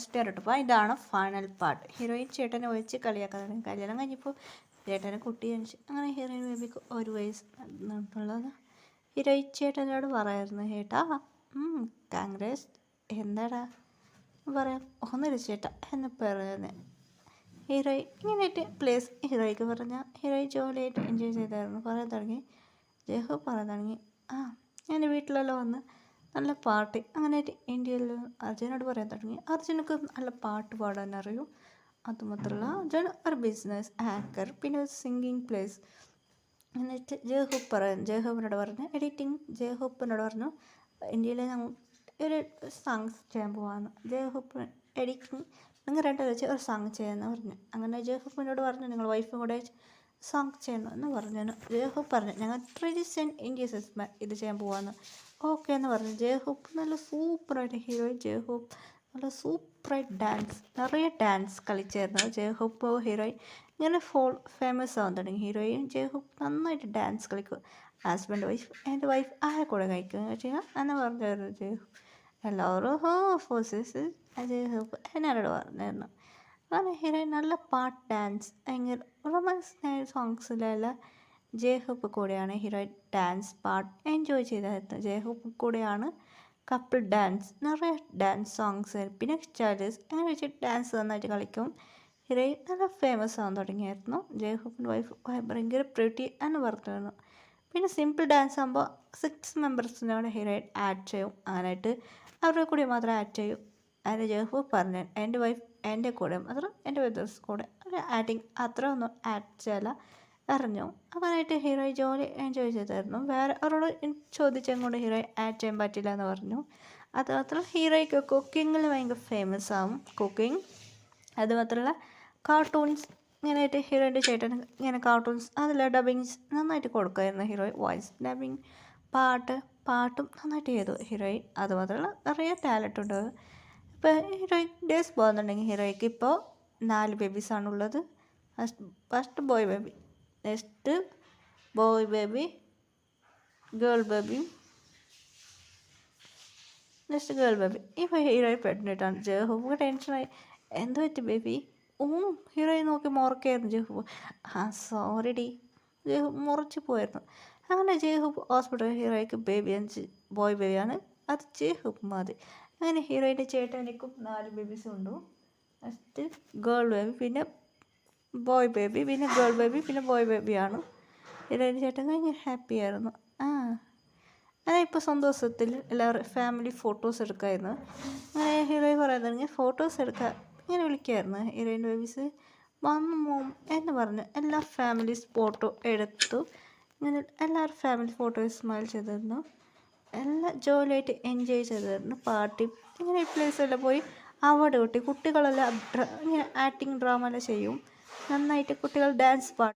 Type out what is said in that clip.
സ്റ്റെറിട്ടപ്പോൾ ഇതാണ് final part. Heroine ചേട്ടനെ വെച്ച് കളിയാക്കാൻ തുടങ്ങി. കല്യാണം കഴിഞ്ഞപ്പോൾ ചേട്ടനെ കുട്ടി ജനിച്ചു. അങ്ങനെ ഹീറോയിൻ ബേബിക്ക് 1 വയസ്സ് എന്നുള്ളത് ഹീറോയിൻ ചേട്ടനോട് പറയായിരുന്നു. ചേട്ടാ കോൺഗ്രസ് എന്താടാ പറയാം ഒന്നുമില്ല ചേട്ടാ എന്ന് പറയുന്നത്. ഹീറോയിൻ ഇങ്ങനെയായിട്ട് പ്ലേസ് ഹീറോയ്ക്ക് പറഞ്ഞാൽ ഹീറോയിൻ ജോലിയായിട്ട് എൻജോയ് ചെയ്തായിരുന്നു. പറയാൻ തുടങ്ങി. ജയഹോ പറയാൻ തുടങ്ങി. ഞാൻ വീട്ടിലെല്ലാം വന്ന് നല്ല പാട്ട് അങ്ങനെയായിട്ട് ഇന്ത്യയിൽ അർജുനോട് പറയാൻ തുടങ്ങി. അർജുനക്ക് നല്ല പാട്ട് പാടാൻ അറിയും. അതുമാത്രമല്ല അർജുൻ ഒരു ബിസിനസ് ആങ്കർ, പിന്നെ ഒരു സിംഗിങ് പ്ലേസ്. എന്നിട്ട് ജയഹോപ്പിനോട് പറഞ്ഞു ജയഹോപ്പിനോട് പറഞ്ഞു ഇന്ത്യയിലെ ഞങ്ങൾ ഒരു സോങ്സ് ചെയ്യാൻ പോവാന്ന്. ജയഹോപ്പ് എഡിറ്റിംഗ് നിങ്ങൾ രണ്ടുപേരും വെച്ച് ഒരു സോങ് ചെയ്യാമെന്ന് പറഞ്ഞു. അങ്ങനെ ജയഹോപ്പിനോട് പറഞ്ഞു നിങ്ങൾ വൈഫും കൂടെ സോങ് ചെയ്യണം എന്ന് പറഞ്ഞു. ജയഹോപ്പ് പറഞ്ഞു ഞങ്ങൾ ട്രഡീഷണൽ ഇന്ത്യ സിസ്റ്റം ഇത് ചെയ്യാൻ പോവാന്ന്. ഓക്കെ എന്ന് പറഞ്ഞു. ജയഹോപ്പ് നല്ല സൂപ്പറായിട്ട് ഹീറോയിൻ ജയഹോപ്പ് നല്ല സൂപ്പറായിട്ട് നിറയെ ഡാൻസ് കളിച്ചായിരുന്നു. ജയഹോപ്പ് ഹീറോയിൻ ഇങ്ങനെ ഫേമസ് ആവാൻ തുടങ്ങി. ഹീറോയിൻ ജയഹോപ്പ് നന്നായിട്ട് ഡാൻസ് കളിക്കും. ഹസ്ബൻഡ് വൈഫ് എൻ്റെ വൈഫ് ആരെ കൂടെ കഴിക്കും ചെയ്യാം എന്ന് പറഞ്ഞായിരുന്നു ജയഹോപ്പ്. എല്ലാവരും ഫോഴ്സസ് ജയഹോപ്പ് എന്നോട് പറഞ്ഞായിരുന്നു. അങ്ങനെ ഹീറോയിൻ നല്ല പാട്ട് ഡാൻസ് ഭയങ്കര റൊമാൻസ് സോങ്സിലെല്ലാം ജയഹോപ്പ് കൂടെയാണ് ഹീറോയിൻ ഡാൻസ് പാട്ട് എൻജോയ് ചെയ്തായിരുന്നു. ജയഹോപ്പ് കൂടെയാണ് കപ്പിൾ ഡാൻസ് നിറയെ ഡാൻസ് സോങ്സ് പിന്നെ ചാലസ് അങ്ങനെ വെച്ചിട്ട് ഡാൻസ് നന്നായിട്ട് കളിക്കും. ഹീറോയിൻ നല്ല ഫേമസ് ആവാൻ തുടങ്ങിയായിരുന്നു. ജയഹോപ്പിൻ്റെ വൈഫ് ഭയങ്കര പ്രിറ്റി എന്ന് പറഞ്ഞിരുന്നു. പിന്നെ സിമ്പിൾ ഡാൻസ് ആകുമ്പോൾ 6 മെമ്പേഴ്സിനോട് ഹീറോയിൻ ആഡ് ചെയ്യും. അങ്ങനെയായിട്ട് അവരുടെ കൂടെ മാത്രം ആഡ് ചെയ്യും. അതിന് ജയഹോപ്പ് പറഞ്ഞു എൻ്റെ വൈഫ് എൻ്റെ കൂടെ മാത്രം എൻ്റെ ബ്രദേഴ്സ് കൂടെ ഒരു ആഡിങ് അത്ര ഒന്നും ആഡ് ചെയ്യല അറിഞ്ഞു. അങ്ങനെയായിട്ട് ഹീറോയിൻ ജോലി എൻജോയ് ചെയ്തായിരുന്നു. വേറെ അവരോട് ചോദിച്ചങ്ങോട്ട് ഹീറോയിൻ ആഡ് ചെയ്യാൻ പറ്റില്ല എന്ന് പറഞ്ഞു. അത് മാത്രമല്ല ഹീറോയ്ക്ക് കുക്കിങ്ങിൽ ഭയങ്കര ഫേമസ് ആവും. കുക്കിംഗ് അതുമാത്രമല്ല കാർട്ടൂൺസ് ഇങ്ങനെയായിട്ട് ഹീറോയിൻ്റെ ചേട്ടൻ ഇങ്ങനെ കാർട്ടൂൺസ് അതിലെ ഡബിങ്സ് നന്നായിട്ട് കൊടുക്കുമായിരുന്നു. ഹീറോയിൻ വോയിസ് ഡബിങ് പാട്ടും നന്നായിട്ട് ചെയ്തു ഹീറോയിൻ. അതുമാത്രമല്ല നിറയെ ടാലൻ്റ് ഉണ്ട്. ഇപ്പോൾ ഹീറോയിൻ ഡേയ്സ് പോകുന്നുണ്ടെങ്കിൽ ഹീറോയ്ക്ക് ഇപ്പോൾ 4 ബേബീസാണുള്ളത്. First boy baby, next boy baby, girl baby, next girl baby. ഇപ്പോൾ ഹീറോയിൻ പ്രഗ്നൻ്റാണ്. ജയഹോപ്പ് ടെൻഷനായി എന്ത് പറ്റി ബേബി ഹീറോയിൻ നോക്കി മുറക്കായിരുന്നു ജയഹോപ്പ്. സോറി ഡി ജയഹോപ്പ് മുറച്ച് പോയായിരുന്നു. അങ്ങനെ ജയഹോപ്പ് ഹോസ്പിറ്റലിൽ ഹീറോയ്ക്ക് ബേബി 5 ബോയ് ബേബിയാണ്. അത് ജയഹോപ്പ് മതി. അങ്ങനെ ഹീറോയിൻ്റെ ചേട്ടനിക്കും 4 ബേബീസും ഉണ്ട്. നെക്സ്റ്റ് ഗേൾ ബേബി, പിന്നെ ബോയ് ബേബി, പിന്നെ ഗേൾ ബേബി, പിന്നെ ബോയ് ബേബിയാണ്. ഹീറോയിൻ്റെ ചേട്ടൻ ഭയങ്കര ഹാപ്പി ആയിരുന്നു. അങ്ങനെ ഇപ്പോൾ സന്തോഷത്തിൽ എല്ലാവരും ഫാമിലി ഫോട്ടോസ് എടുക്കാമായിരുന്നു. അങ്ങനെ ഹീറോയിൻ പറയാൻ തുടങ്ങി ഫോട്ടോസ് എടുക്കാൻ ഇങ്ങനെ വിളിക്കുമായിരുന്നു. ഹീറോയിൻ ബേബീസ് വന്നു മോം എന്ന് പറഞ്ഞ് എല്ലാ ഫാമിലീസ് ഫോട്ടോ എടുത്തു. ഇങ്ങനെ എല്ലാവരും ഫാമിലി ഫോട്ടോസ് സ്മൈൽ ചെയ്തിരുന്നു. എല്ലാം ജോലിയായിട്ട് എൻജോയ് ചെയ്തിരുന്നു. പാർട്ടി ഇങ്ങനെ പ്ലേസെല്ലാം പോയി അവാർഡ് കിട്ടി. കുട്ടികളെല്ലാം ഇങ്ങനെ ആക്ടിങ് ഡ്രാമ എല്ലാം ചെയ്യും. നന്നായിട്ട് കുട്ടികൾ ഡാൻസ് പാട്ട്